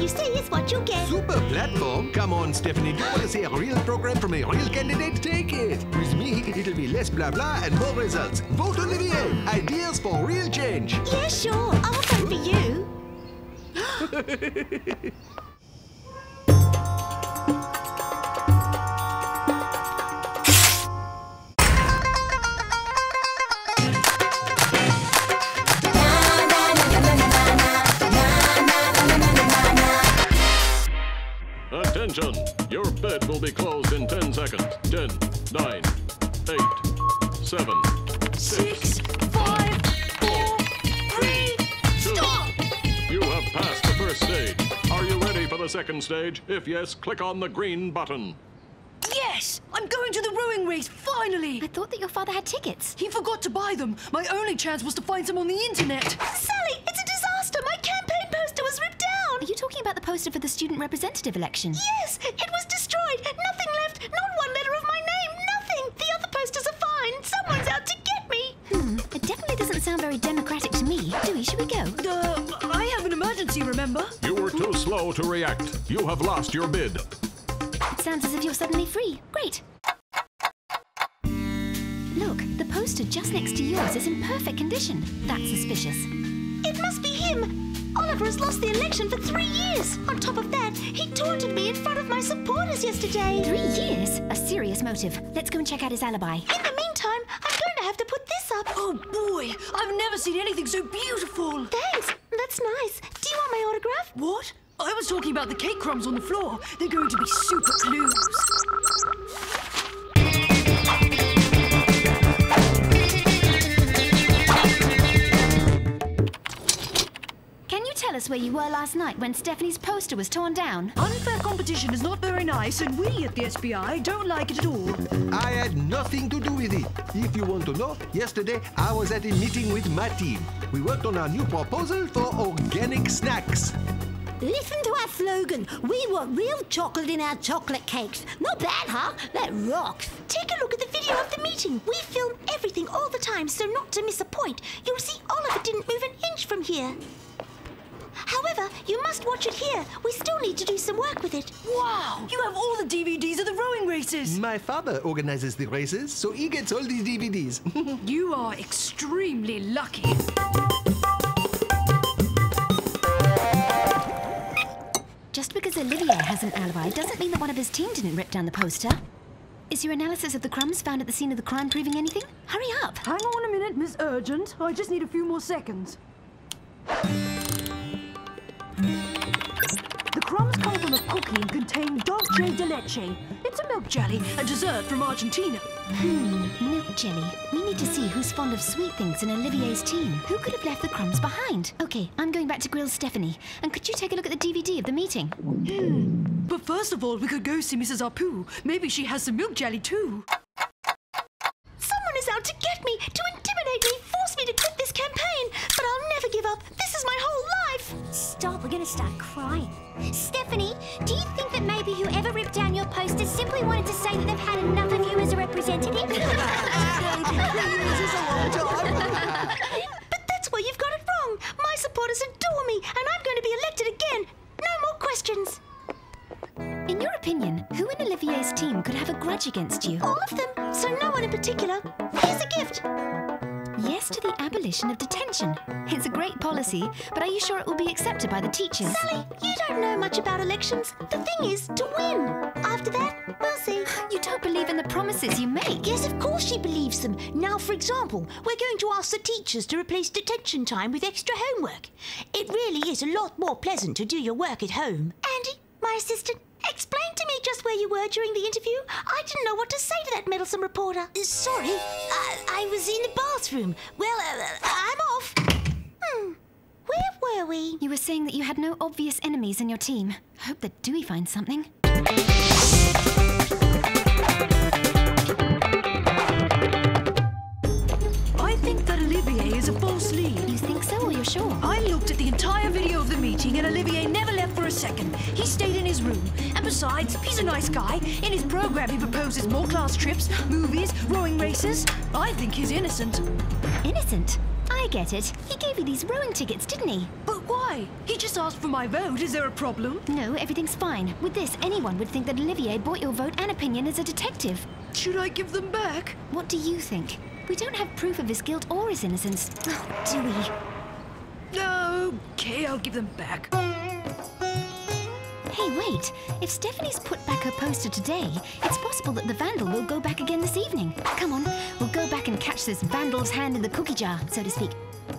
you see is what you get. Super platform? Come on, Stephanie. Do you want to see a real program from a real candidate? Take it. With me, it'll be less blah blah and more results. Vote Olivier. Ideas for real change. Yeah, sure. I'll vote for you. Attention! Your bid will be closed in 10 seconds. 10, 9, 8, 7, 6, 5, 4, 3, stop! You have passed the first stage. Are you ready for the second stage? If yes, click on the green button. Yes! I'm going to the rowing race, finally! I thought that your father had tickets. He forgot to buy them. My only chance was to find some on the internet. Sally, it's a disaster! My campaign poster was ripped down! Are you talking about the poster for the student representative election? Yes! It was destroyed! Nothing left! Not one letter of my name! Nothing! The other posters are fine! Someone's out to get me! It definitely doesn't sound very democratic to me. Doowee, should we go? I have an emergency, remember? You were too slow to react. You have lost your bid. It sounds as if you're suddenly free. Great. Look, the poster just next to yours is in perfect condition. That's suspicious. It must be him! Oliver has lost the election for 3 years! On top of that, he taunted me in front of my supporters yesterday! 3 years? A serious motive. Let's go and check out his alibi. In the meantime, I'm going to have to put this up. Oh boy, I've never seen anything so beautiful! Thanks! That's nice. Do you want my autograph? What? I was talking about the cake crumbs on the floor. They're going to be super clues. Can you tell us where you were last night when Stephanie's poster was torn down? Unfair competition is not very nice, and we at the SBI don't like it at all. I had nothing to do with it. If you want to know, yesterday I was at a meeting with my team. We worked on our new proposal for organic snacks. Listen to our slogan. We want real chocolate in our chocolate cakes. Not bad, huh? That rocks. Take a look at the video of the meeting. We film everything all the time, so not to miss a point. You'll see Oliver didn't move an inch from here. However, you must watch it here. We still need to do some work with it. Wow! You have all the DVDs of the rowing races! My father organizes the races, so he gets all the DVDs. You are extremely lucky. Just because Olivier has an alibi doesn't mean that one of his team didn't rip down the poster. Is your analysis of the crumbs found at the scene of the crime proving anything? Hurry up! Hang on a minute, Miss Urgent. I just need a few more seconds. The crumbs come from a cookie and contain dulce de leche. It's a milk jelly, a dessert from Argentina. Milk jelly. We need to see who's fond of sweet things in Olivier's team. Who could have left the crumbs behind? Okay, I'm going back to grill Stephanie. And could you take a look at the DVD of the meeting? But first of all, we could go see Mrs. Apu. Maybe she has some milk jelly too. Someone is out to get me, to intimidate me, force me to quit this campaign. But I'll never give up. This is my whole life. Stop, we're going to start crying. Stephanie, do you think that maybe whoever ripped down your poster simply wanted to say that they've had enough of you as a representative? But that's where you've got it wrong. My supporters adore me, and I'm going to be elected again. No more questions. In your opinion, who in Olivier's team could have a grudge against you? All of them, so no one in particular. Here's a gift. Yes to the abolition of detention. It's a great policy, but are you sure it will be accepted by the teachers? Sally, you don't know much about elections. The thing is to win. After that, we'll see. You don't believe in the promises you make. Yes, of course she believes them. Now, for example, we're going to ask the teachers to replace detention time with extra homework. It really is a lot more pleasant to do your work at home. Andy, my assistant, explain to me just where you were during the interview. I didn't know what to say to that meddlesome reporter. Sorry, I was in the bathroom. Well, I'm off. Where were we? You were saying that you had no obvious enemies in your team. Hope that Doowee finds something. I think that Olivier is a false lead. You think so, or you're sure? I looked at the entire video of the meeting and Olivier never left for a second. He stayed in his room. And besides, he's a nice guy. In his program, he proposes more class trips, movies, rowing races. I think he's innocent. Innocent? I get it. He gave you these rowing tickets, didn't he? But why? Why? He just asked for my vote. Is there a problem? No, everything's fine. With this, anyone would think that Olivier bought your vote and opinion as a detective. Should I give them back? What do you think? We don't have proof of his guilt or his innocence. Oh, Doowee. Okay, I'll give them back. Hey, wait. If Stephanie's put back her poster today, it's possible that the vandal will go back again this evening. Come on, we'll go back and catch this vandal's hand in the cookie jar, so to speak.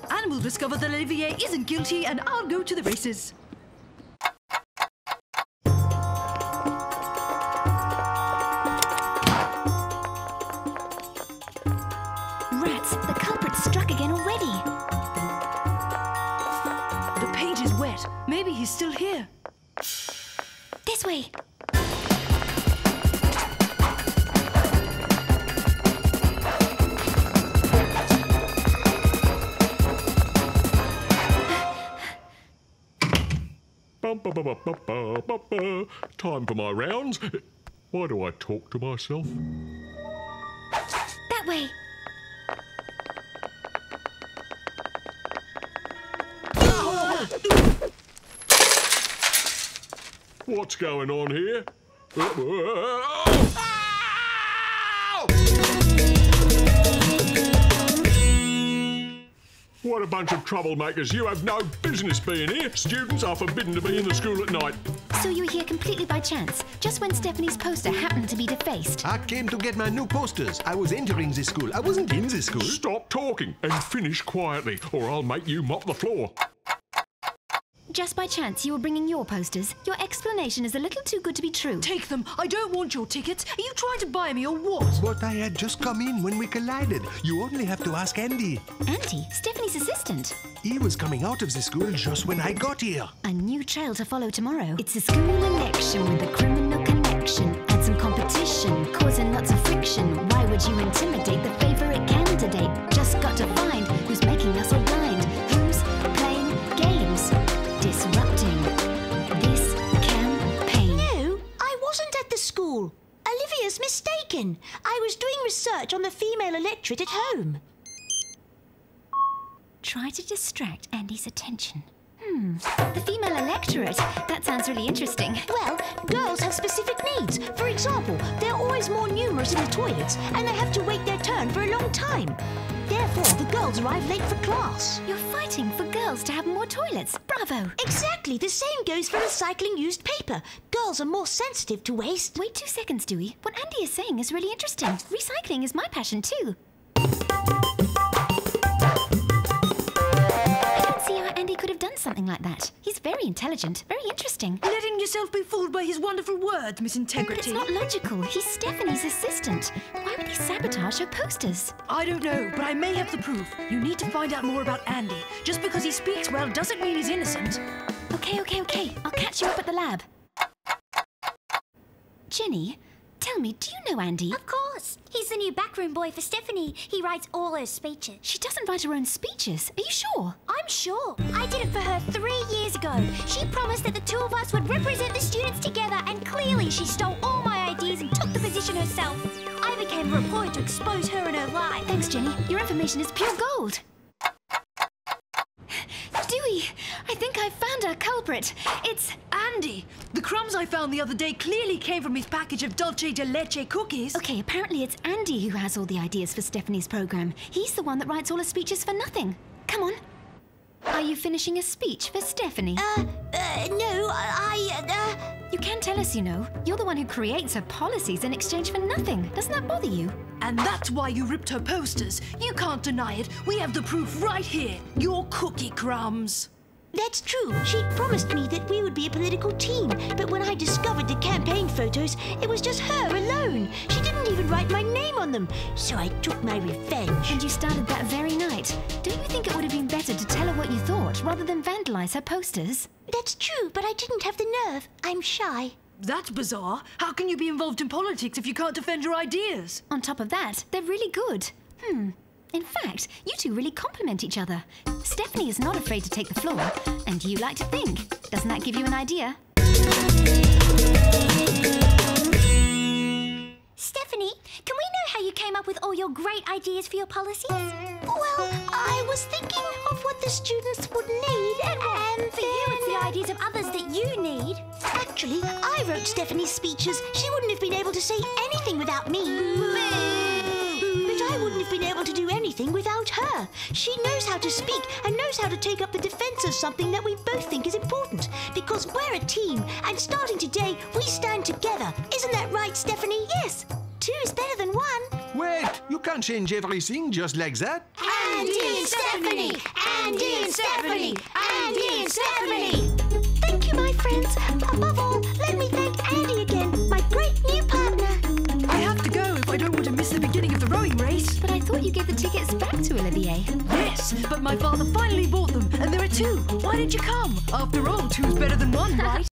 And we'll discover that Olivier isn't guilty, and I'll go to the races. Rats, the culprit struck again already. The page is wet. Maybe he's still here. This way. Time for my rounds. Why do I talk to myself? That way. What's going on here? What a bunch of troublemakers. You have no business being here. Students are forbidden to be in the school at night. So you were here completely by chance, just when Stephanie's poster happened to be defaced. I came to get my new posters. I was entering the school. I wasn't in the school. Stop talking and finish quietly, or I'll make you mop the floor. Just by chance you were bringing your posters. Your explanation is a little too good to be true. Take them. I don't want your tickets. Are you trying to buy me or what? But I had just come in when we collided. You only have to ask Andy. Andy, Stephanie's assistant. He was coming out of the school just when I got here. A new trail to follow tomorrow. It's a school election with a criminal connection. Add some competition, causing lots of friction. Why would you intimidate the favourite candidate? Just got to find who's making us all blind. Who's playing games? Disrupting this campaign. No, I wasn't at the school. Olivia's mistaken. I was doing research on the female electorate at home. Try to distract Andy's attention. The female electorate? That sounds really interesting. Well, girls have specific needs. For example, they're always more numerous in the toilets and they have to wait their turn for a long time. Therefore, the girls arrive late for class. You're fighting for girls to have more toilets. Bravo! Exactly. The same goes for recycling used paper. Girls are more sensitive to waste. Wait 2 seconds, Doowee. What Andy is saying is really interesting. Recycling is my passion too. Andy could have done something like that. He's very intelligent, very interesting. Letting yourself be fooled by his wonderful words, Miss Integrity. But it's not logical. He's Stephanie's assistant. Why would he sabotage her posters? I don't know, but I may have the proof. You need to find out more about Andy. Just because he speaks well doesn't mean he's innocent. Okay. I'll catch you up at the lab. Jenny, tell me, do you know Andy? Of course. He's the new backroom boy for Stephanie. He writes all her speeches. She doesn't write her own speeches. Are you sure? I'm sure. I did it for her 3 years ago. She promised that the two of us would represent the students together, and clearly she stole all my ideas and took the position herself. I became a reporter to expose her and her lie. Thanks, Jenny. Your information is pure gold. Doowee, I think I found our culprit. It's Andy. The crumbs I found the other day clearly came from his package of dulce de leche cookies. Okay, apparently it's Andy who has all the ideas for Stephanie's program. He's the one that writes all her speeches for nothing. Come on. Are you finishing a speech for Stephanie? No, You can tell us, you know. You're the one who creates her policies in exchange for nothing. Doesn't that bother you? And that's why you ripped her posters. You can't deny it. We have the proof right here. Your cookie crumbs. That's true. She'd promised me that we would be a political team, but when I discovered the campaign photos, it was just her alone. She didn't even write my name on them, so I took my revenge. And you started that very night. Don't you think it would have been better to tell her what you thought, rather than vandalize her posters? That's true, but I didn't have the nerve. I'm shy. That's bizarre. How can you be involved in politics if you can't defend your ideas? On top of that, they're really good. In fact, you two really complement each other. Stephanie is not afraid to take the floor, and you like to think. Doesn't that give you an idea? Stephanie, can we know how you came up up with all your great ideas for your policies? Well, I was thinking of what the students would need and For you, it's the ideas of others that you need. Actually, I wrote Stephanie's speeches. She wouldn't have been able to say anything without me. But I wouldn't have been able to do anything without her. She knows how to speak and knows how to take up the defense of something that we both think is important. Because we're a team, and starting today, we stand together. Isn't that right, Stephanie? Yes. 2 is better than 1. Wait, you can't change everything just like that. Andy and Stephanie! Andy and Stephanie! Andy and Stephanie! Thank you, my friends. Above all, let me thank Andy again, my great new partner. I have to go if I don't want to miss the beginning of the rowing race. But I thought you gave the tickets back to Olivier. Yes, but my father finally bought them, and there are 2. Why did you come? After all, 2 is better than 1, right?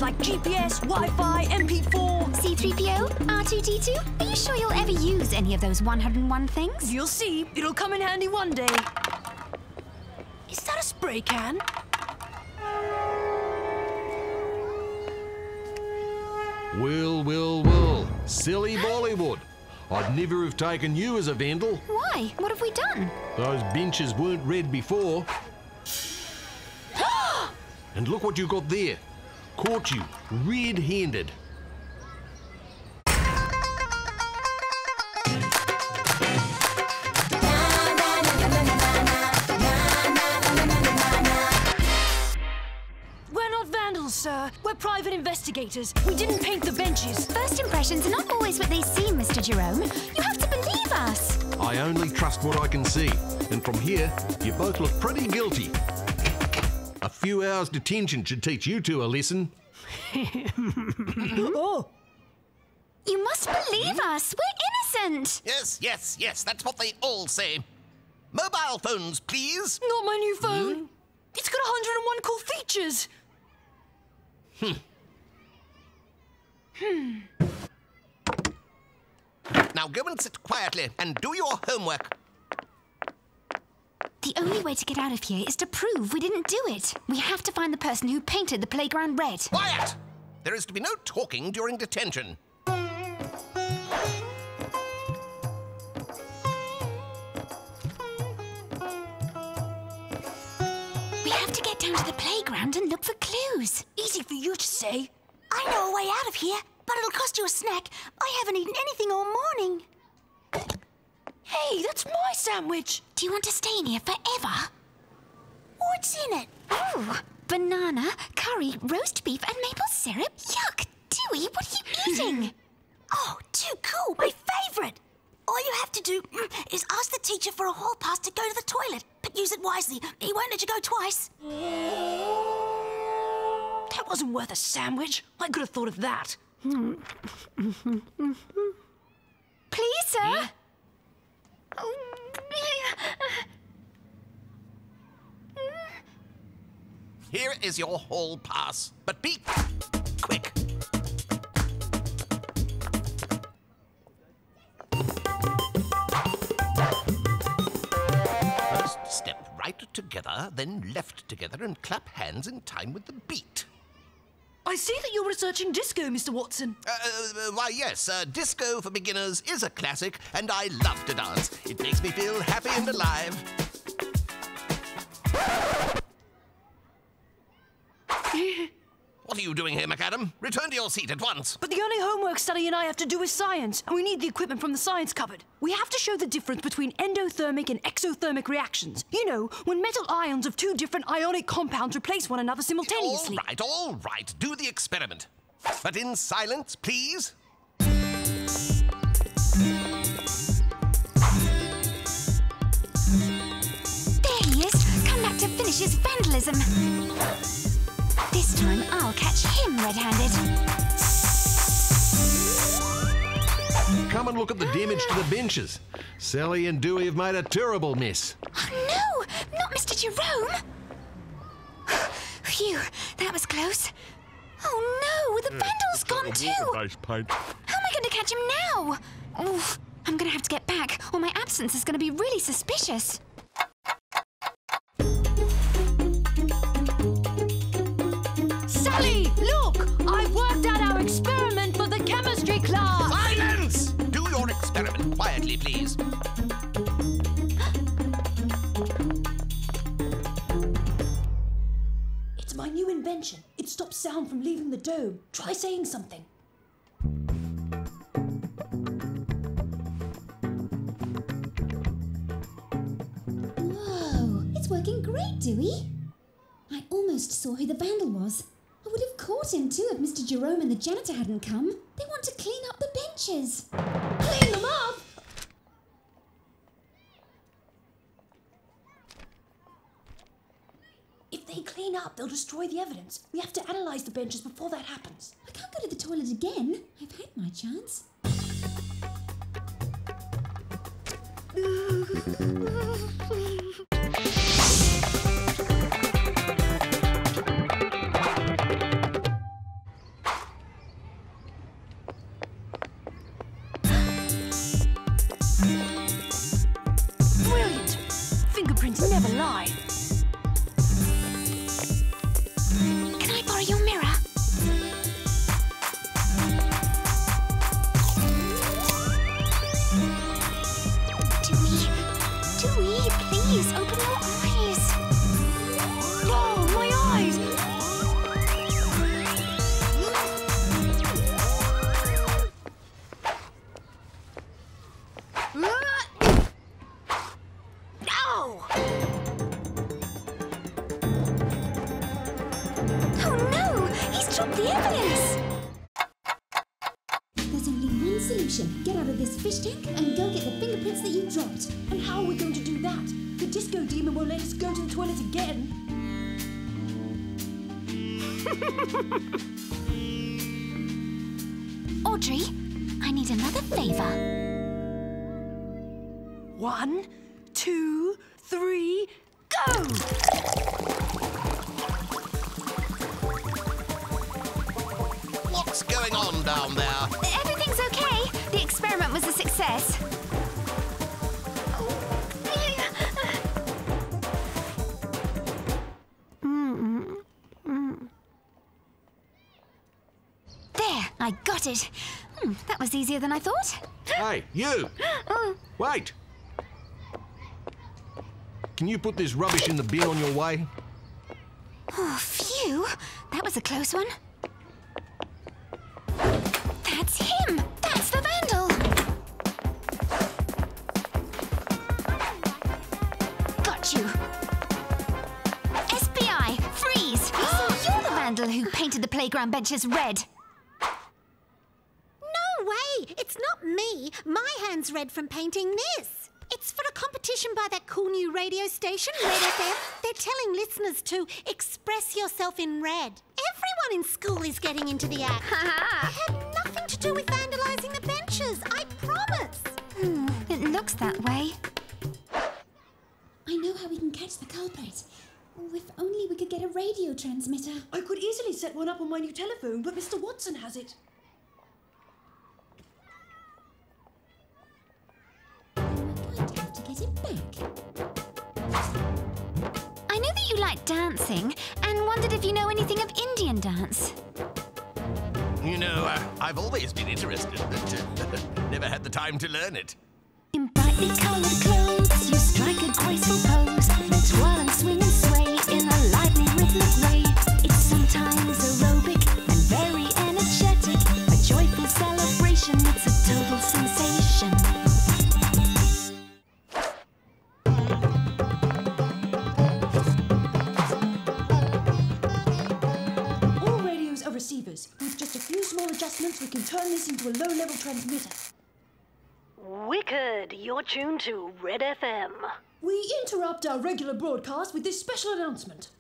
Like GPS, Wi-Fi, MP4... C-3PO? R2-D2? Are you sure you'll ever use any of those 101 things? You'll see. It'll come in handy one day. Is that a spray can? Well. Sally Bollywood. I'd never have taken you as a vandal. Why? What have we done? Those benches weren't read before. And look what you got there. Caught you red-handed. We're not vandals, sir. We're private investigators. We didn't paint the benches. First impressions are not always what they seem, Mr. Jerome. You have to believe us. I only trust what I can see. And from here, you both look pretty guilty. A few hours detention should teach you two a lesson. Oh! You must believe us. We're innocent. Yes, that's what they all say. Mobile phones, please. Not my new phone. It's got 101 cool features. Now go and sit quietly and do your homework. The only way to get out of here is to prove we didn't do it. We have to find the person who painted the playground red. Quiet! There is to be no talking during detention. We have to get down to the playground and look for clues. Easy for you to say. I know a way out of here, but it'll cost you a snack. I haven't eaten anything all morning. Hey, that's my sandwich. Do you want to stay in here forever? What's in it? Ooh, banana, curry, roast beef, and maple syrup. Yuck! Doowee, what are you eating? Oh, too cool. My favourite. All you have to do is ask the teacher for a hall pass to go to the toilet. But use it wisely. He won't let you go twice. That wasn't worth a sandwich. I could have thought of that. Please, sir? Here is your hall pass, but be quick. First step right together, then left together, and clap hands in time with the beat. I see that you're researching disco, Mr. Watson. Why, yes, disco for beginners is a classic, and I love to dance. It makes me feel happy and alive. What are you doing here, McAdam? Return to your seat at once. But the only homework Sally and I have to do is science, and we need the equipment from the science cupboard. We have to show the difference between endothermic and exothermic reactions. You know, when metal ions of 2 different ionic compounds replace one another simultaneously. All right. Do the experiment. But in silence, please. There he is. Come back to finish his vandalism. This time, I'll catch him red-handed. come and look at the damage to the benches. Sally and Doowee have made a terrible mess. Oh, no! Not Mr. Jerome! Phew, that was close. Oh, no! The vandal's gone too! Nice paint. How am I going to catch him now? Oof, I'm going to have to get back, or my absence is going to be really suspicious. Sally, look! I've worked out our experiment for the chemistry class! Silence! Do your experiment quietly, please. It's my new invention. It stops sound from leaving the dome. Try saying something. Whoa, it's working great, Doowee. I almost saw who the vandal was. I would have caught him too if Mr. Jerome and the janitor hadn't come. They want to clean up the benches. Clean them up! If they clean up, they'll destroy the evidence. We have to analyse the benches before that happens. I can't go to the toilet again. I've had my chance. Brilliant! Fingerprints never lie. Can I borrow your mirror? Doowee, please open your eyes. Oh, my eyes! Ow! Oh no! He's dropped the evidence! There's only one solution. Get out of this fish tank and go get the fingerprints that you dropped. And how are we going to do that? The disco demon won't let us go to the toilet again. Audrey, I need another favour. 1, 2, 3, go! What's going on down there? Everything's okay. The experiment was a success. There, I got it. That was easier than I thought. Hey, you! Wait! Can you put this rubbish in the bin on your way? Oh, phew. That was a close one. That's him! That's the vandal! Got you. SBI, freeze! So you're the vandal who painted the playground benches red. No way! It's not me. My hand's red from painting this. It's for a competition by that cool new radio station, Red FM. They're telling listeners to express yourself in red. Everyone in school is getting into the act. It had nothing to do with vandalising the benches, I promise. It looks that way. I know how we can catch the culprit. Oh, if only we could get a radio transmitter. I could easily set one up on my new telephone, but Mr. Watson has it. I'm going to have to get it back. I know that you like dancing and wondered if you know anything of Indian dance. You know, I've always been interested, but never had the time to learn it. In brightly coloured clothes, you strike a graceful pose. You twirl and swing and sway in a lively rhythmic way. It's sometimes aerobic and very energetic. A joyful celebration, it's a total sensation. All radios are receivers. With just a few small adjustments, we can turn this into a low-level transmitter. Wicked, you're tuned to Red FM. We interrupt our regular broadcast with this special announcement.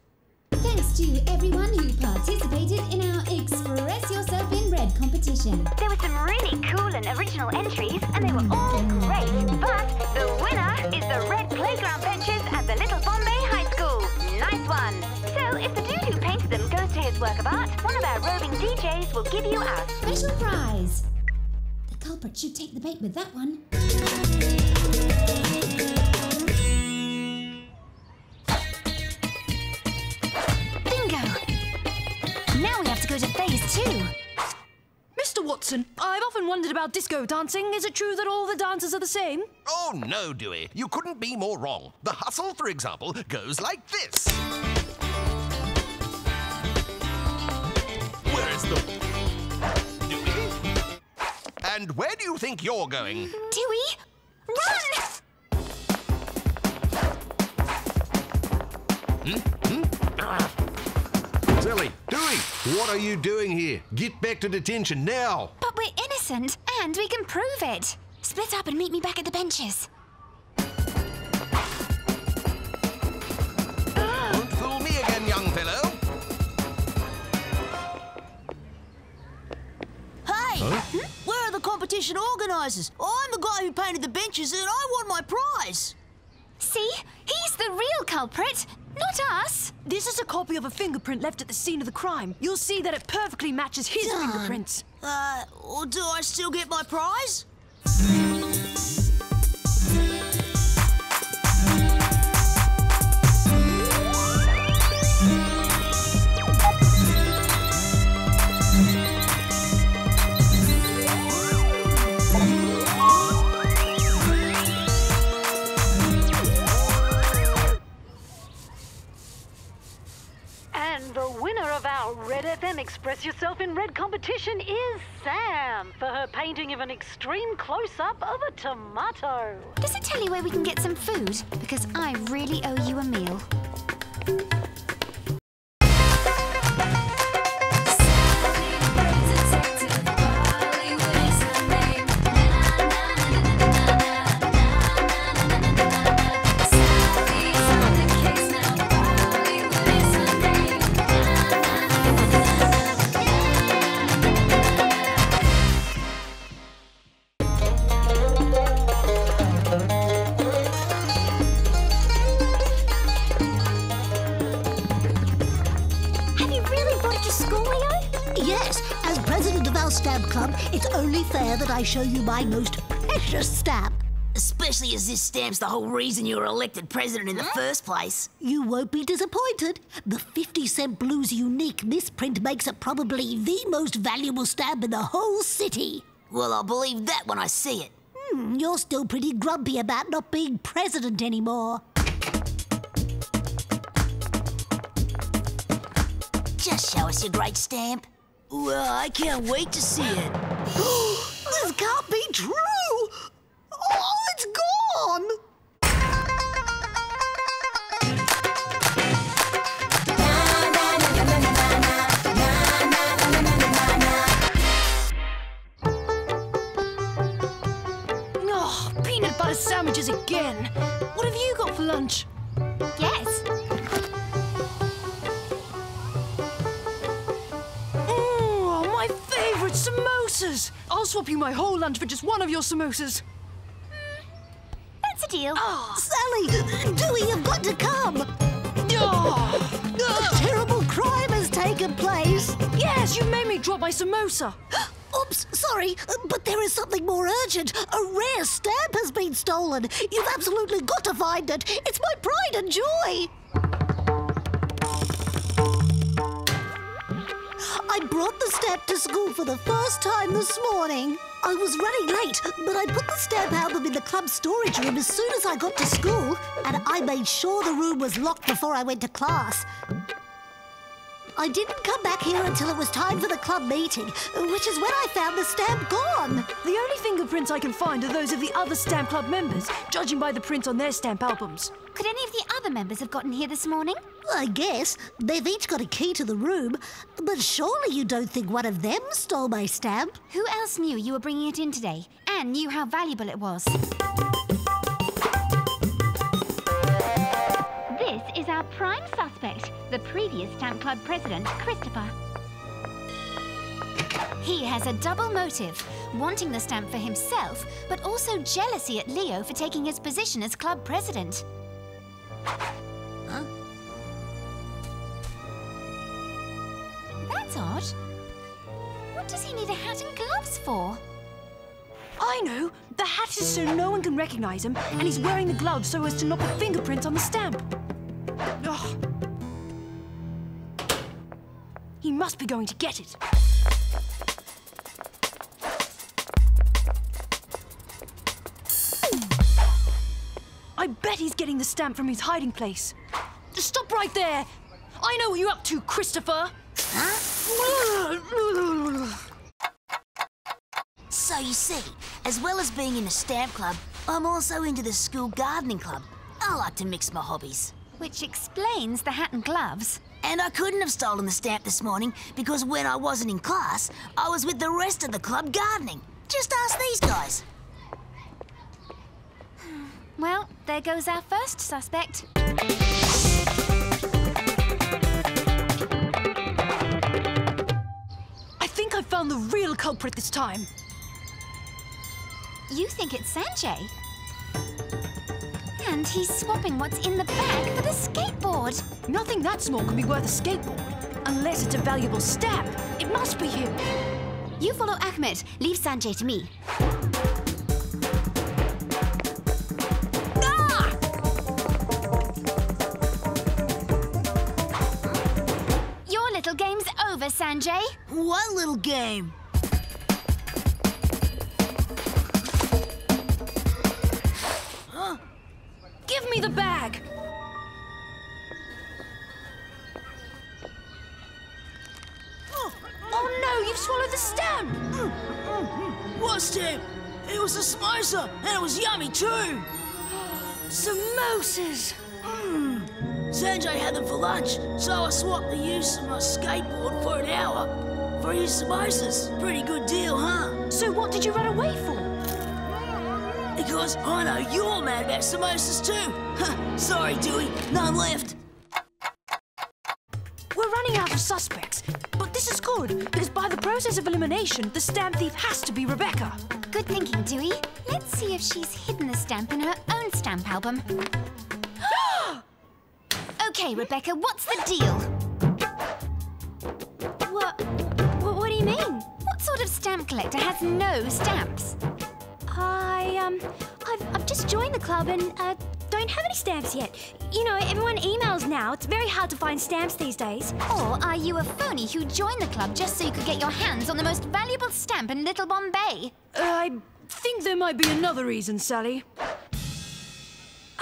Thanks to everyone who participated in our Express Yourself in Red competition. competition. There were some really cool and original entries, and they were all great. But the winner is the red playground benches at the Little Bombay High School. Nice one. So if the dude who painted them goes to his work of art, one of our roving DJs will give you a Special prize. The culprit should take the bait with that one. Bingo! Now we have to go to phase 2. Mr. Watson, I've often wondered about disco dancing. Is it true that all the dancers are the same? Oh, no, Doowee. You couldn't be more wrong. The hustle, for example, goes like this. Where is the... Doowee? And where do you think you're going? Doowee, run! Sally, Doowee, what are you doing here? Get back to detention now. But we're innocent, and we can prove it. Split up and meet me back at the benches. Don't fool me again, young fellow. Hey! Where are the competition organisers? I'm the guy who painted the benches and I want my prize! See? He's the real culprit, not us. This is a copy of a fingerprint left at the scene of the crime. You'll see that it perfectly matches his fingerprints. Or do I still get my prize? And the winner of our Red FM Express Yourself in Red competition is Sam for her painting of an extreme close-up of a tomato. Does it tell you where we can get some food? Because I really owe you a meal. It's only fair that I show you my most precious stamp. Especially as this stamp's the whole reason you were elected president in the first place. You won't be disappointed. The 50-cent Blues unique misprint makes it probably the most valuable stamp in the whole city. Well, I'll believe that when I see it. You're still pretty grumpy about not being president anymore. Just show us your great stamp. Well, I can't wait to see it. This can't be true! Oh, it's gone! Oh, peanut butter sandwiches again. What have you got for lunch? Yes. My favourite samosas! I'll swap you my whole lunch for just one of your samosas. That's a deal. Sally! Doowee, you've got to come! Oh. A terrible crime has taken place! Yes, you made me drop my samosa. Oops, sorry, but there is something more urgent. A rare stamp has been stolen. You've absolutely got to find it. It's my pride and joy. I brought the stamp to school for the first time this morning. I was running late, but I put the stamp album in the club storage room as soon as I got to school, and I made sure the room was locked before I went to class. I didn't come back here until it was time for the club meeting, which is when I found the stamp gone. The only fingerprints I can find are those of the other Stamp Club members, judging by the prints on their stamp albums. Could any of the other members have gotten here this morning? I guess. They've each got a key to the room, but surely you don't think one of them stole my stamp? Who else knew you were bringing it in today and knew how valuable it was? This is our prime suspect, the previous Stamp Club president, Christopher. He has a double motive, wanting the stamp for himself, but also jealousy at Leo for taking his position as club president. Huh? That's odd. What does he need a hat and gloves for? I know! The hat is so no one can recognize him, and he's wearing the gloves so as to not put fingerprints on the stamp. Ugh. He must be going to get it. I bet he's getting the stamp from his hiding place. Just stop right there! I know what you're up to, Christopher! So you see, as well as being in the stamp club, I'm also into the school gardening club. I like to mix my hobbies. Which explains the hat and gloves. And I couldn't have stolen the stamp this morning because when I wasn't in class, I was with the rest of the club gardening. Just ask these guys. Well, there goes our first suspect. I think I found the real culprit this time. You think it's Sanjay? And he's swapping what's in the bag for the skateboard. Nothing that small can be worth a skateboard. Unless it's a valuable stamp. It must be him. You follow Ahmed. Leave Sanjay to me. Ah! Your little game's over, Sanjay. What little game? Give me the bag! Oh no, you've swallowed the stamp! What stamp? It was a samosa, and it was yummy too! Samosas! Sanjay had them for lunch, so I swapped the use of my skateboard for an hour for his samosas. Pretty good deal, huh? So what did you run away for? Because I know you're mad about samosas too. Sorry, Doowee, none left. We're running out of suspects, but this is good, because by the process of elimination, the stamp thief has to be Rebecca. Good thinking, Doowee. Let's see if she's hidden the stamp in her own stamp album. Okay, Rebecca, what's the deal? What do you mean? What sort of stamp collector has no stamps? I've just joined the club and don't have any stamps yet. You know, everyone emails now. It's very hard to find stamps these days. Or are you a phony who joined the club just so you could get your hands on the most valuable stamp in Little Bombay? I think there might be another reason, Sally.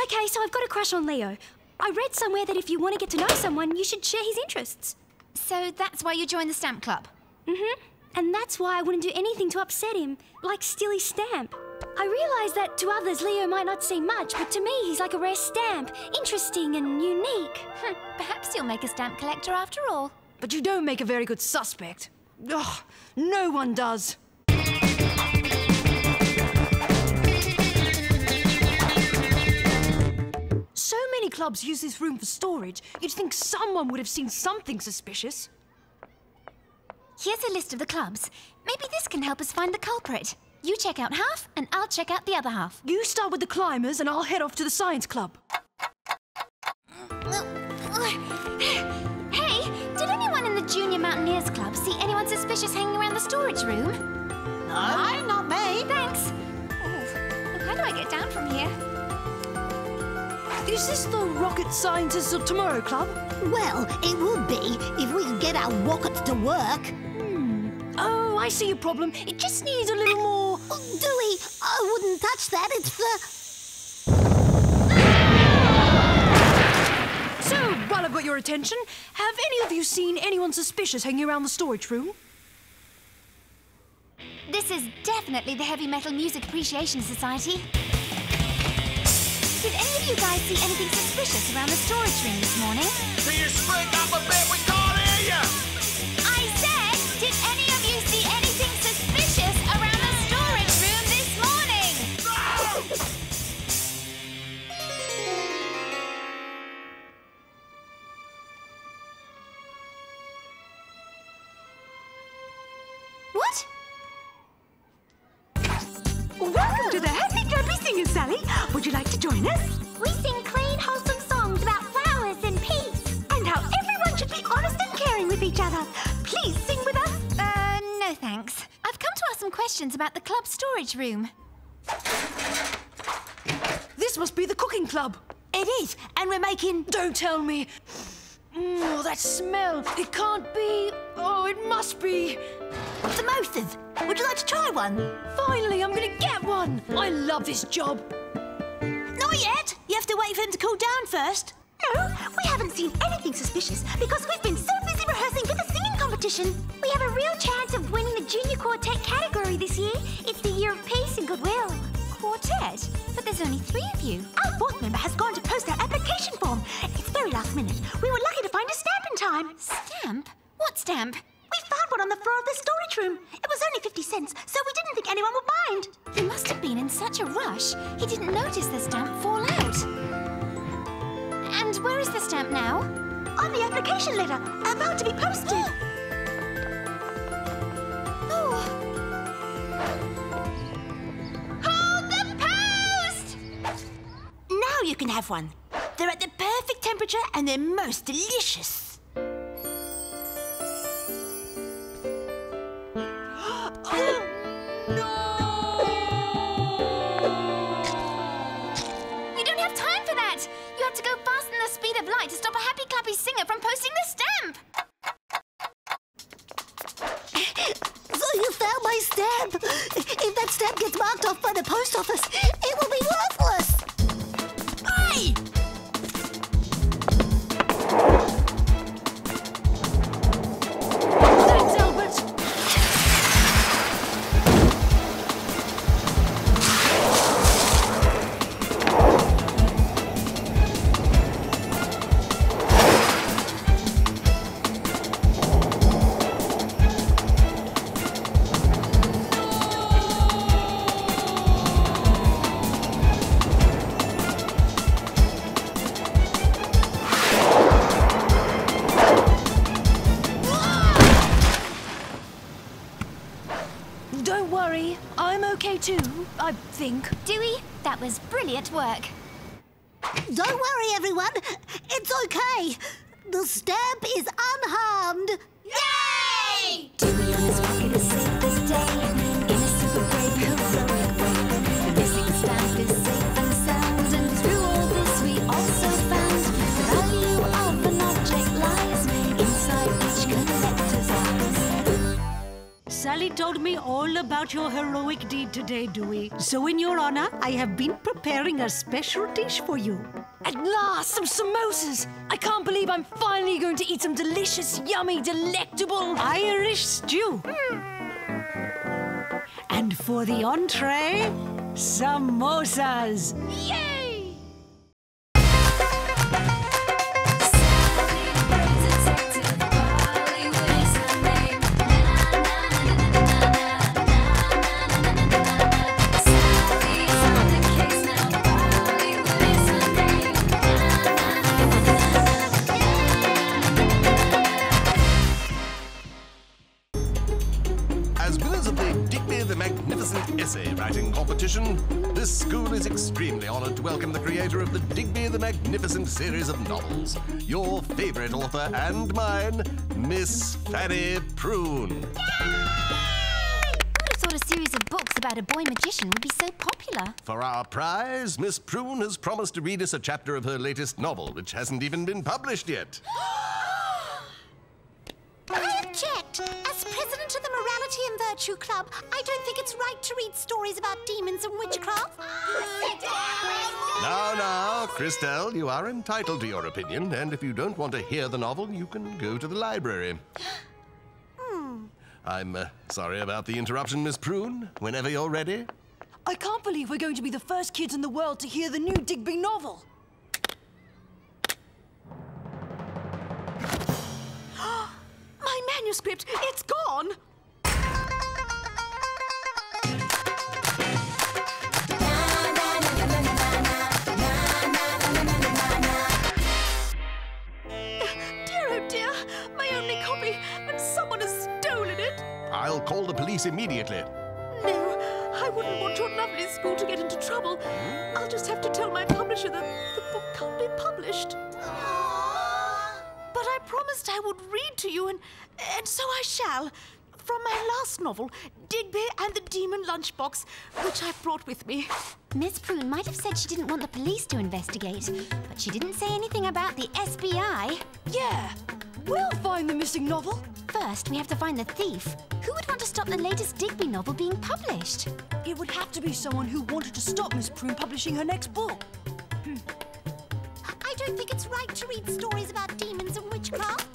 Okay, so I've got a crush on Leo. I read somewhere that if you want to get to know someone, you should share his interests. So that's why you joined the stamp club? Mm-hmm. And that's why I wouldn't do anything to upset him, like steal his stamp. I realise that to others Leo might not seem much, but to me he's like a rare stamp, interesting and unique. Perhaps you'll make a stamp collector after all. But you don't make a very good suspect. Ugh, no one does. So many clubs use this room for storage, you'd think someone would have seen something suspicious. Here's a list of the clubs. Maybe this can help us find the culprit. You check out half, and I'll check out the other half. You start with the climbers, and I'll head off to the science club. Hey, did anyone in the Junior Mountaineers Club see anyone suspicious hanging around the storage room? No, not me. Thanks. Oh, how do I get down from here? Is this the Rocket Scientists of Tomorrow Club? Well, it would be if we could get our rockets to work. Oh, I see your problem. It just needs a little more... Doowee, I wouldn't touch that. It's the... So, while I've got your attention, have any of you seen anyone suspicious hanging around the storage room? This is definitely the Heavy Metal Music Appreciation Society. Did any of you guys see anything suspicious around the storage room this morning? Can you speak up a bit? We can't hear you! I said, did any of you see anything suspicious around the storage room this morning? singers, Sally. Would you like to join us? We sing clean, wholesome songs about flowers and peace. And how everyone should be honest and caring with each other. Please sing with us. No thanks. I've come to ask some questions about the club storage room. This must be the cooking club. It is, and we're making... Don't tell me. Oh, that smell. It can't be. Oh, it must be. samosas. Would you like to try one? Finally, I'm gonna get one. I love this job. Not yet. You have to wait for them to cool down first. No, we haven't seen anything suspicious because we've been so busy rehearsing for the singing competition. We have a real chance of winning the junior quartet category this year. It's the year of peace and goodwill. Quartet? But there's only 3 of you. Our 4th member has gone to post our application form. It's very last minute. We were lucky to find a stamp in time. Stamp? What stamp? We found one on the floor of the storage room. It was only 50 cents, so we didn't think anyone would mind. He must have been in such a rush. He didn't notice the stamp fall out. And where is the stamp now? On the application letter, about to be posted. Oh. Hold the post! Now you can have one. They're at the perfect temperature and they're most delicious. To stop a happy clappy singer from posting the stamp. So you found my stamp. If that stamp gets marked off by the post office, it will be worthless. Hey! Thanks, Albert. Don't worry, I'm okay too, I think. Doowee, that was brilliant work. Don't worry, everyone. It's okay. The stamp is unharmed. Yay! Doowee on his pocket is safe this day. In a super brave, heroic way. The missing stamp is safe and sound. And through all this we also found the value of an object lies inside each collector's eyes. Sally told me all about your heroic deed today, Doowee. So in your honor, I have been preparing a special dish for you. At last, some samosas! I can't believe I'm finally going to eat some delicious, yummy, delectable Irish stew. And for the entree, samosas. Yay! Essay writing competition, this school is extremely honored to welcome the creator of the Digby the Magnificent series of novels, your favorite author and mine, Miss Fanny Prune. I would have thought a series of books about a boy magician would be so popular. For our prize, Miss Prune has promised to read us a chapter of her latest novel, which hasn't even been published yet. I object. As president of the Morality and Virtue Club, I don't think it's right to read stories about demons and witchcraft. Now, Christelle, you are entitled to your opinion, and if you don't want to hear the novel, you can go to the library. I'm sorry about the interruption, Miss Prune. Whenever you're ready. I can't believe we're going to be the first kids in the world to hear the new Digby novel. My manuscript, it's gone. Dear, oh dear, my only copy, and someone has stolen it. I'll call the police immediately. No, I wouldn't want your lovely school to get into trouble. I'll just have to tell my publisher that the book can't be published. But I promised I would read to you, and so I shall. From my last novel, Digby and the Demon Lunchbox, which I brought with me. Miss Prune might have said she didn't want the police to investigate, but she didn't say anything about the SBI. Yeah, we'll find the missing novel. First, we have to find the thief. Who would want to stop the latest Digby novel being published? It would have to be someone who wanted to stop Miss Prune publishing her next book. I don't think it's right to read stories about demons and witchcraft.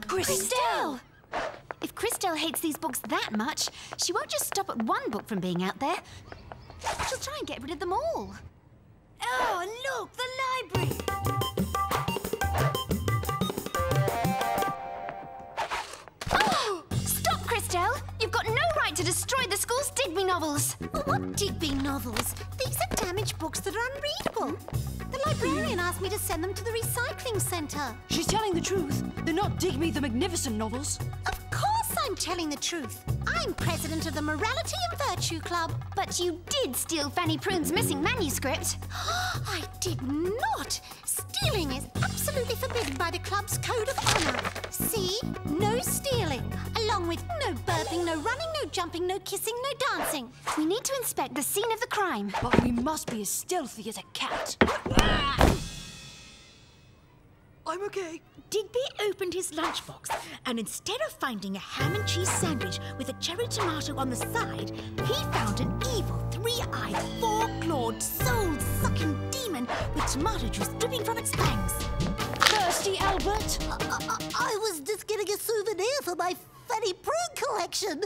Christelle! If Christelle hates these books that much, she won't just stop at one book from being out there. She'll try and get rid of them all. Oh, look, the library! Oh! Stop, Christelle! You've got no right to destroy the school's Digby novels. What Digby novels? These are damaged books that are unreadable. The librarian asked me to send them to the recycling centre. She's telling the truth. They're not Digby the Magnificent novels. Of course I'm telling the truth. I'm president of the Morality and Virtue Club. But you did steal Fanny Prune's missing manuscript. I did not. Stealing is absolutely forbidden by the club's code of honour. See? No stealing. Along with no burping, no running, no jumping, no kissing, no dancing. We need to inspect the scene of the crime. But we must be as stealthy as a cat. I'm okay. Digby opened his lunchbox, and instead of finding a ham and cheese sandwich with a cherry tomato on the side, he found an evil, three-eyed, four-clawed, soul-sucking demon with tomato juice dripping from its fangs. Thirsty, Albert? I was just getting a souvenir for my Fanny Prune collection.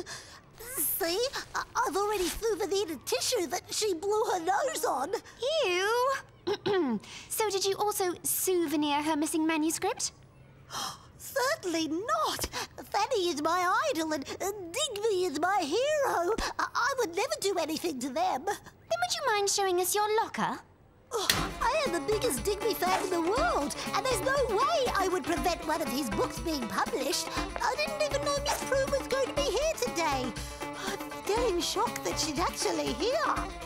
See? I've already souvenired a tissue that she blew her nose on. Ew! So did you also souvenir her missing manuscript? Certainly not. Fanny is my idol and Digby is my hero. I would never do anything to them. Then would you mind showing us your locker? I am the biggest Digby fan in the world, and there's no way I would prevent one of his books being published. I didn't even know Miss Prune was going to be here today. I'm getting shocked that she's actually here.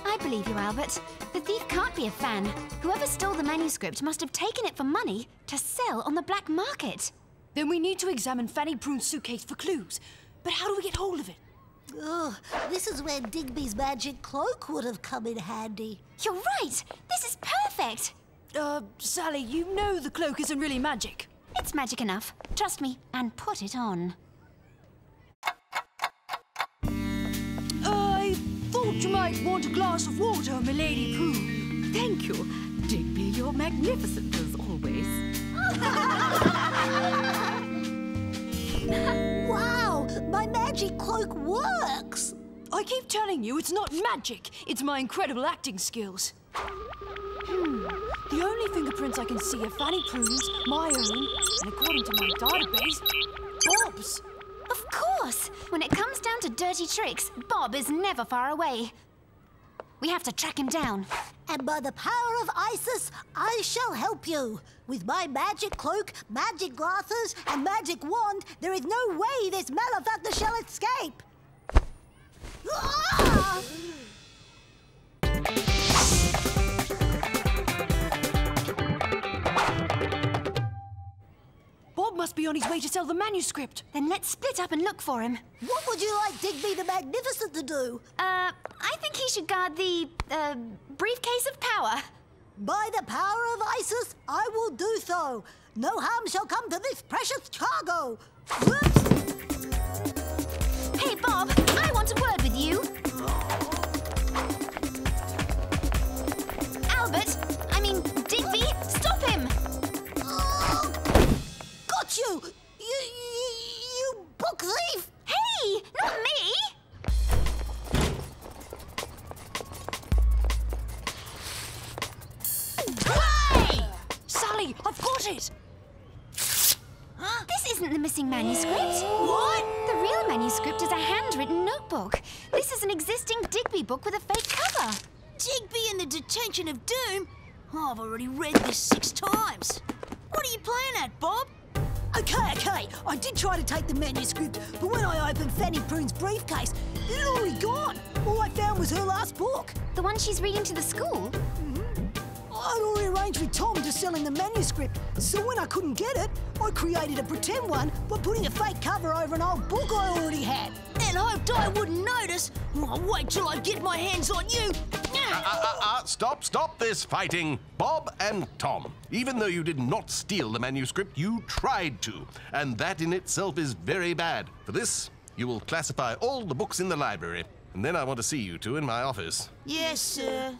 I believe you, Albert. The thief can't be a fan. Whoever stole the manuscript must have taken it for money to sell on the black market. Then we need to examine Fanny Prune's suitcase for clues. But how do we get hold of it? Oh, this is where Digby's magic cloak would have come in handy. You're right! This is perfect! Sally, you know the cloak isn't really magic. It's magic enough. Trust me, and put it on. I thought you might want a glass of water, milady Prune. Thank you. Digby, you're magnificent as always. Wow, my magic cloak works! I keep telling you it's not magic, it's my incredible acting skills. The only fingerprints I can see are Fanny Prune's, my own, and according to my database, Bob's. Of course! When it comes down to dirty tricks, Bob is never far away. We have to track him down. And by the power of Isis, I shall help you. With my magic cloak, magic glasses, and magic wand, there is no way this malefactor shall escape. Ah! Bob must be on his way to sell the manuscript. Then let's split up and look for him. What would you like Digby the Magnificent to do? I think he should guard the, briefcase of power. By the power of Isis, I will do so. No harm shall come to this precious cargo. Whoops! Hey, Bob, I want a word with you. Albert, I mean, Digby, stop him! Got you! You book thief! Hey, not me! Hey! Sally, I've got it! Huh? This isn't the missing manuscript. What? The real manuscript is a handwritten notebook. This is an existing Digby book with a fake cover. Digby and the Detention of Doom? Oh, I've already read this 6 times. What are you playing at, Bob? Okay. I did try to take the manuscript, but when I opened Fanny Prune's briefcase, it had already gone. All I found was her last book. The one she's reading to the school? I'd already arranged with Tom to sell him the manuscript, so when I couldn't get it, I created a pretend one by putting a fake cover over an old book I already had. And hoped I wouldn't notice. I'll wait till I get my hands on you. Stop this fighting. Bob and Tom, even though you did not steal the manuscript, you tried to, and that in itself is very bad. For this, you will classify all the books in the library, and then I want to see you two in my office. Yes, sir.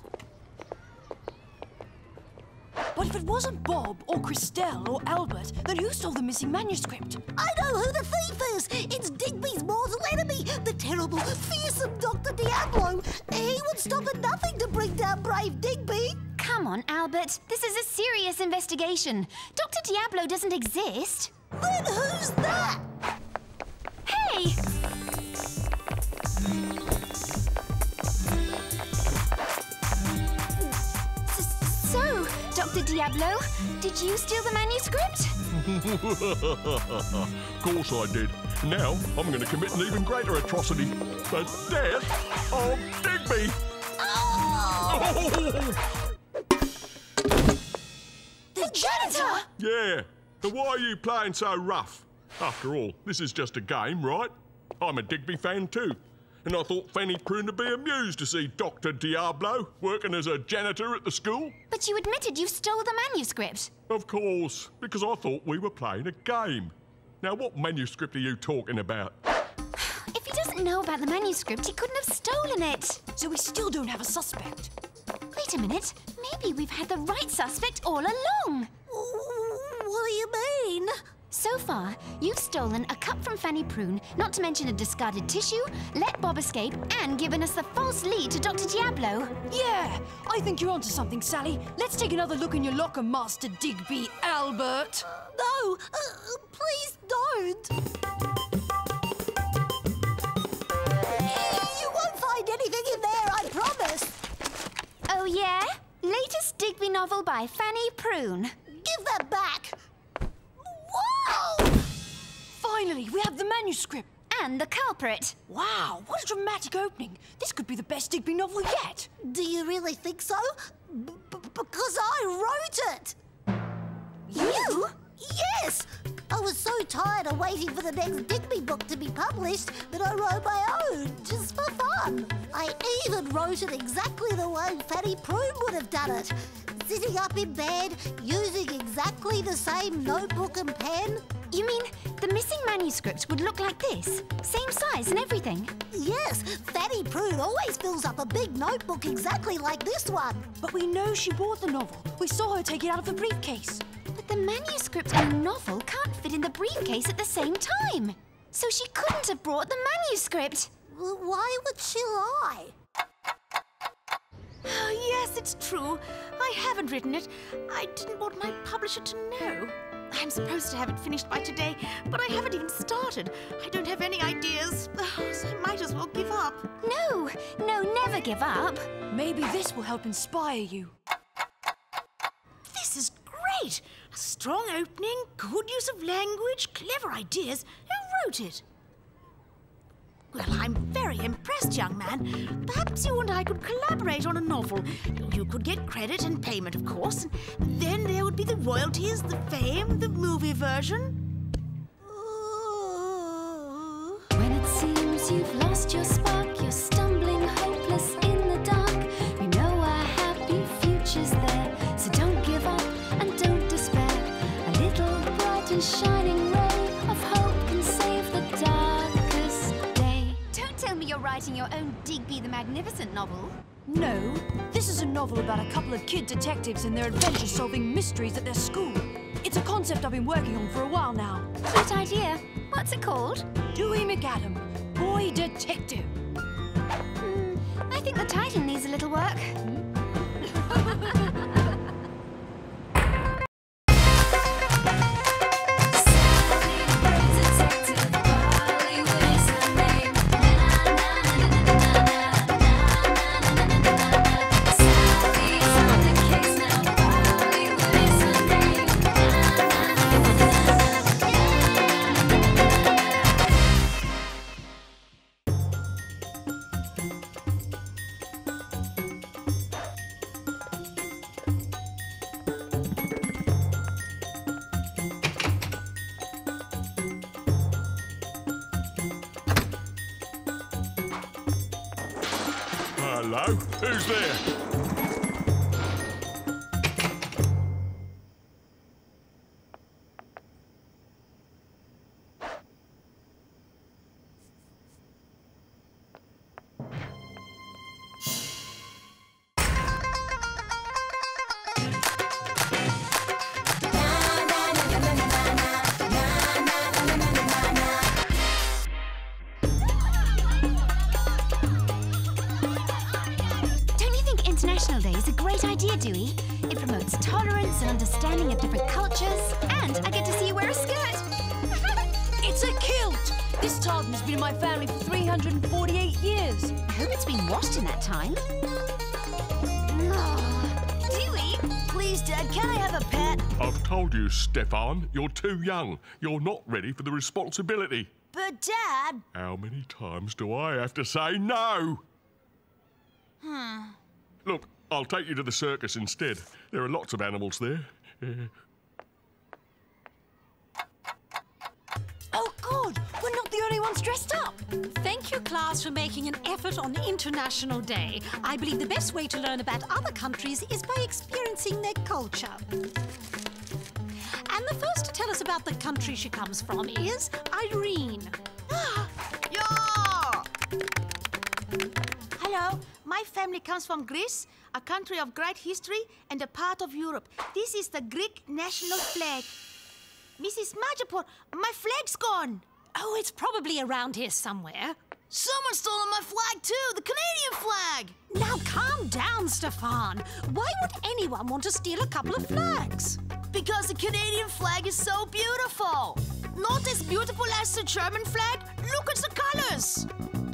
But if it wasn't Bob or Christelle or Albert, then who stole the missing manuscript? I know who the thief is. It's Digby's mortal enemy, the terrible, fearsome Dr. Diablo. He would stop at nothing to bring down brave Digby. Come on, Albert. This is a serious investigation. Dr. Diablo doesn't exist. Then who's that? Hey! So, Dr. Diablo, did you steal the manuscript? Of course I did. Now I'm going to commit an even greater atrocity. The death of Digby. Oh! The janitor? Yeah. So why are you playing so rough? After all, this is just a game, right? I'm a Digby fan too. And I thought Fanny Prune would be amused to see Dr. Diablo working as a janitor at the school. But you admitted you stole the manuscript. Of course, because I thought we were playing a game. Now, what manuscript are you talking about? If he doesn't know about the manuscript, he couldn't have stolen it. So we still don't have a suspect. Wait a minute. Maybe we've had the right suspect all along. What do you mean? So far, you've stolen a cup from Fanny Prune, not to mention a discarded tissue, let Bob escape, and given us the false lead to Dr. Diablo. Yeah, I think you're onto something, Sally. Let's take another look in your locker, Master Digby Albert. No, please don't. You won't find anything in there, I promise. Oh, yeah? Latest Digby novel by Fanny Prune. Give that back. Whoa! Finally, we have the manuscript. And the culprit. Wow, what a dramatic opening. This could be the best Digby novel yet. Do you really think so? Because I wrote it. You? Yes! I was so tired of waiting for the next Digby book to be published that I wrote my own, just for fun. I even wrote it exactly the way Fanny Prune would have done it. Sitting up in bed, using exactly the same notebook and pen. You mean the missing manuscript would look like this? Same size and everything? Yes, Fanny Prune always fills up a big notebook exactly like this one. But we know she bought the novel. We saw her take it out of the briefcase. But the manuscript and the novel can't fit in the briefcase at the same time. So she couldn't have brought the manuscript. Why would she lie? Oh, yes, it's true. I haven't written it. I didn't want my publisher to know. I'm supposed to have it finished by today, but I haven't even started. I don't have any ideas, so I might as well give up. No, never give up. Maybe this will help inspire you. This is great. A strong opening, good use of language, clever ideas. Who wrote it? Well, I'm very impressed, young man. Perhaps you and I could collaborate on a novel. You could get credit and payment, of course. And then there would be the royalties, the fame, the movie version. When it seems you've lost your spark, you're stumbling hopeless in the dark. You know our happy future's there, so don't give up and don't despair. A little bright and shining ray of hope can save the darkest day. Don't tell me you're writing your own Digby the Magnificent novel. No, this is a novel about a couple of kid detectives and their adventures solving mysteries at their school. It's a concept I've been working on for a while now. Good idea. What's it called? Doowee McAdam, Boy Detective. I think the title needs a little work. Hello? Who's there? International Day is a great idea, Doowee. It promotes tolerance and understanding of different cultures, and I get to see you wear a skirt. It's a kilt! This tartan has been in my family for 348 years. I hope it's been washed in that time. Doowee, please, Dad, can I have a pet? I've told you, Stefan, you're too young. You're not ready for the responsibility. But, Dad... How many times do I have to say no? Look, I'll take you to the circus instead. There are lots of animals there. Oh, good! We're not the only ones dressed up! Thank you, class, for making an effort on International Day. I believe the best way to learn about other countries is by experiencing their culture. And the first to tell us about the country she comes from is Irene. Yeah! Hello, my family comes from Greece, a country of great history and a part of Europe. This is the Greek national flag. Mrs. Majapur, my flag's gone. Oh, it's probably around here somewhere. Someone's stolen my flag too, the Canadian flag. Now calm down, Stefan. Why would anyone want to steal a couple of flags? Because the Canadian flag is so beautiful. Not as beautiful as the German flag. Look at the colors.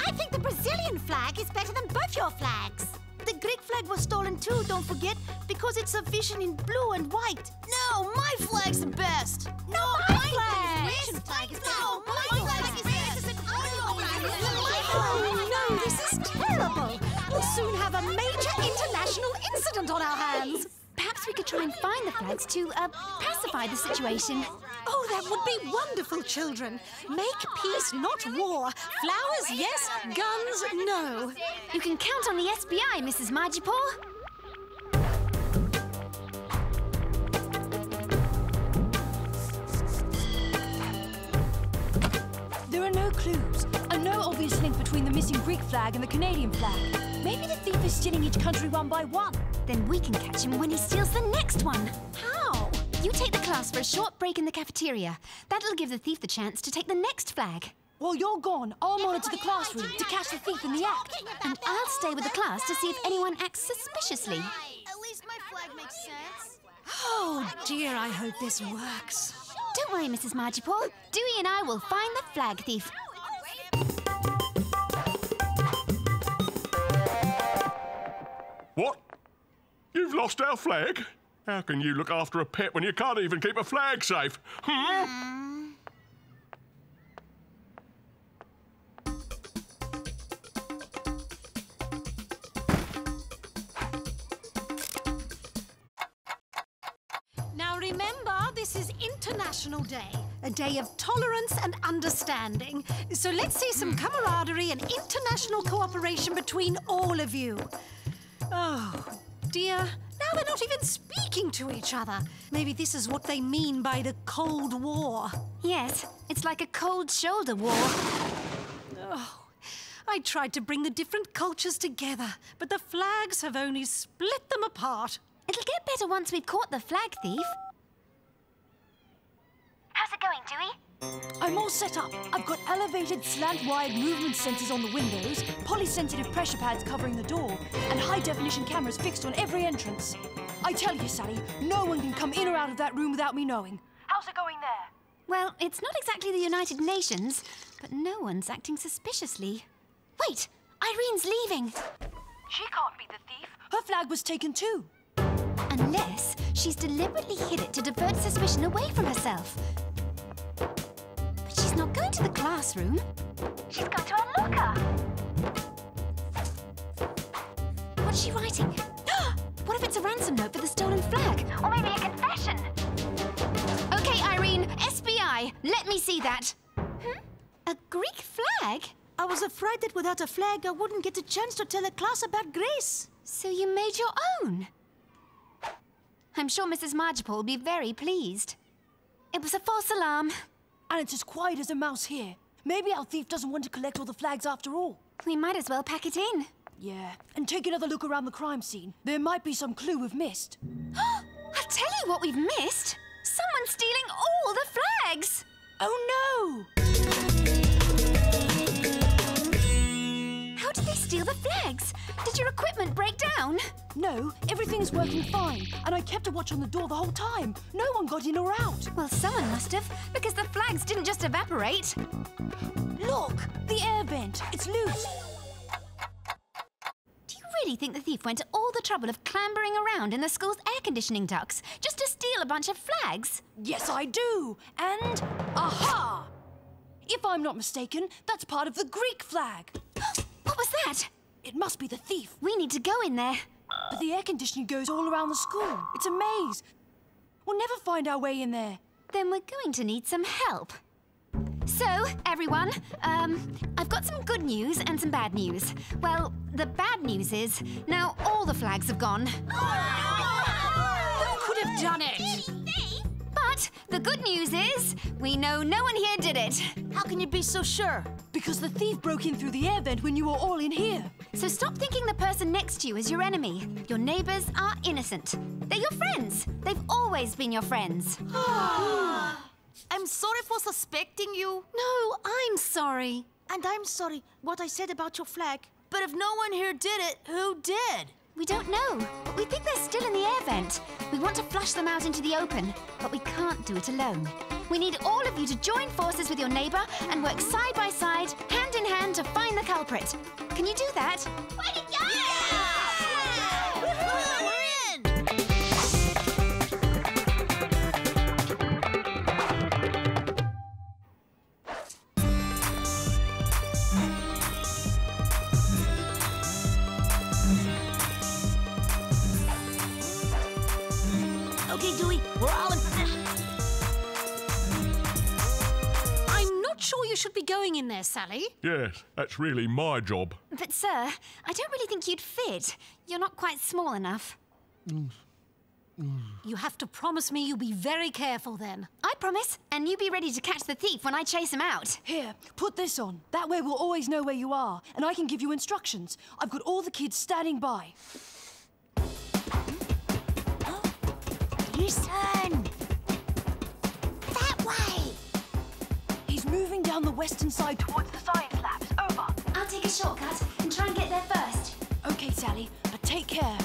I think the Brazilian flag is better than both your flags. The Greek flag was stolen too, don't forget, because it's a vision in blue and white. No, my flag's the best. No, my flag is better. No, my flag is best. Oh, no, this is terrible. We'll soon have a major international incident on our hands. Perhaps we could try and find the flags to, pacify the situation. Oh, that would be wonderful, children. Make peace, not war. Flowers, yes. Guns, no. You can count on the SBI, Mrs. Majapur. There are no clues, and no obvious link between the missing Greek flag and the Canadian flag. Maybe the thief is stealing each country one by one. Then we can catch him when he steals the next one. How? You take the class for a short break in the cafeteria. That'll give the thief the chance to take the next flag. While you're gone, I'll monitor the classroom to catch the thief in the act. And I'll stay with the class to see if anyone acts suspiciously. At least my flag makes sense. Oh, dear, I hope this works. Don't worry, Mrs. Majapur. Doowee and I will find the flag thief. What? You've lost our flag? How can you look after a pet when you can't even keep a flag safe? Now remember, this is International Day, a day of tolerance and understanding. So let's see some camaraderie and international cooperation between all of you. Oh, dear. Now they're not even speaking to each other. Maybe this is what they mean by the Cold War. Yes, it's like a cold shoulder war. Oh, I tried to bring the different cultures together, but the flags have only split them apart. It'll get better once we've caught the flag thief. How's it going, Doowee? I'm all set up. I've got elevated slant-wired movement sensors on the windows, polysensitive pressure pads covering the door, and high-definition cameras fixed on every entrance. I tell you, Sally, no one can come in or out of that room without me knowing. How's it going there? Well, it's not exactly the United Nations, but no one's acting suspiciously. Wait, Irene's leaving. She can't be the thief. Her flag was taken too. Unless she's deliberately hid it to divert suspicion away from herself. But she's not going to the classroom. She's gone to a locker. What's she writing? What if it's a ransom note for the stolen flag? Or maybe a confession. Okay, Irene, SBI, let me see that. A Greek flag? I was afraid that without a flag, I wouldn't get a chance to tell the class about Greece. So you made your own? I'm sure Mrs. Margipole will be very pleased. It was a false alarm. And it's as quiet as a mouse here. Maybe our thief doesn't want to collect all the flags after all. We might as well pack it in. Yeah, and take another look around the crime scene. There might be some clue we've missed. I'll tell you what we've missed. Someone's stealing all the flags. Oh, no! How did they steal the flags? Did your equipment break down? No, everything's working fine. And I kept a watch on the door the whole time. No one got in or out. Well, someone must have, because the flags didn't just evaporate. Look, the air vent. It's loose. Do you really think the thief went to all the trouble of clambering around in the school's air conditioning ducts just to steal a bunch of flags? Yes, I do. And aha! If I'm not mistaken, that's part of the Greek flag. What was that? It must be the thief. We need to go in there. But the air conditioning goes all around the school. It's a maze. We'll never find our way in there. Then we're going to need some help. So, everyone, I've got some good news and some bad news. Well, the bad news is, now all the flags have gone. Who could have done it? But the good news is, we know no one here did it. How can you be so sure? Because the thief broke in through the air vent when you were all in here. So stop thinking the person next to you is your enemy. Your neighbours are innocent. They're your friends. They've always been your friends. I'm sorry for suspecting you. No, I'm sorry. And I'm sorry what I said about your flag. But if no one here did it, who did? We don't know. We think they're still in the air vent. We want to flush them out into the open, but we can't do it alone. We need all of you to join forces with your neighbour and work side by side, hand in hand, to find the culprit. Can you do that? Way to go! We're in! Okay, Doowee, we're all in position. I'm not sure you should be going in there, Sally. Yes, that's really my job. But, sir, I don't really think you'd fit. You're not quite small enough. You have to promise me you'll be very careful then. I promise, and you be ready to catch the thief when I chase him out. Here, put this on. That way we'll always know where you are, and I can give you instructions. I've got all the kids standing by. Listen! That way! He's moving down the western side towards the science labs. Over. I'll take a shortcut and try and get there first. Okay, Sally, but take care.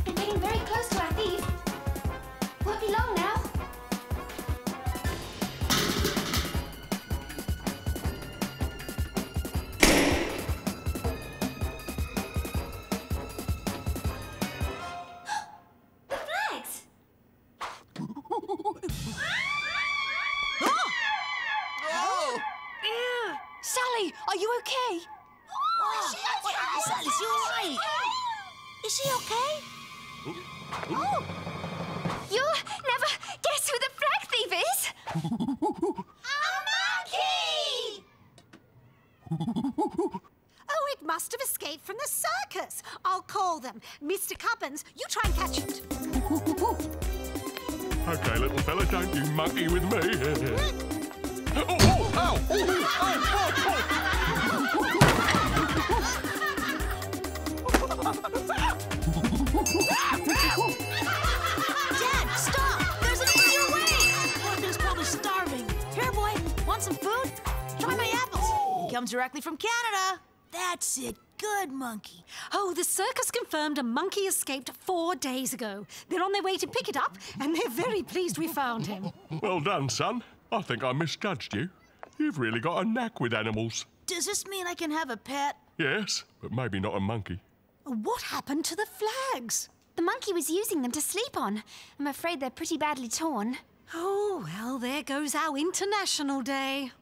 We're getting very close to our thief. Won't be long now. The flags! Sally, are you okay? Is she all right? Is she okay? You'll never guess who the flag thief is! Oh, it must have escaped from the circus. I'll call them. Mr. Cubbins, you try and catch it. Okay, little fella, don't you monkey with me. Oh, oh, ow! Dad, stop! There's an easier way! Orphan's probably starving. Here, boy, want some food? Try my apples. Comes directly from Canada. That's it. Good monkey. Oh, the circus confirmed a monkey escaped 4 days ago. They're on their way to pick it up, and they're very pleased we found him. Well done, son. I think I misjudged you. You've really got a knack with animals. Does this mean I can have a pet? Yes, but maybe not a monkey. What happened to the flags? The monkey was using them to sleep on. I'm afraid they're pretty badly torn. Oh, well, there goes our International Day.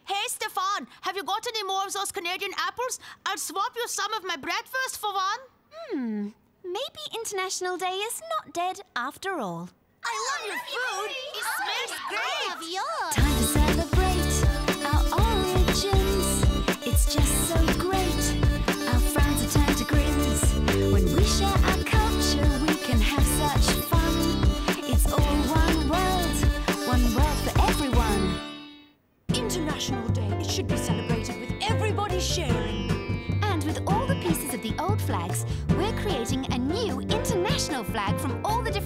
Hey, Stefan, have you got any more of those Canadian apples? I'll swap you some of my breakfast for one. Maybe International Day is not dead after all. I love your food. It smells great. I love yours. Time flags, we're creating a new international flag from all the different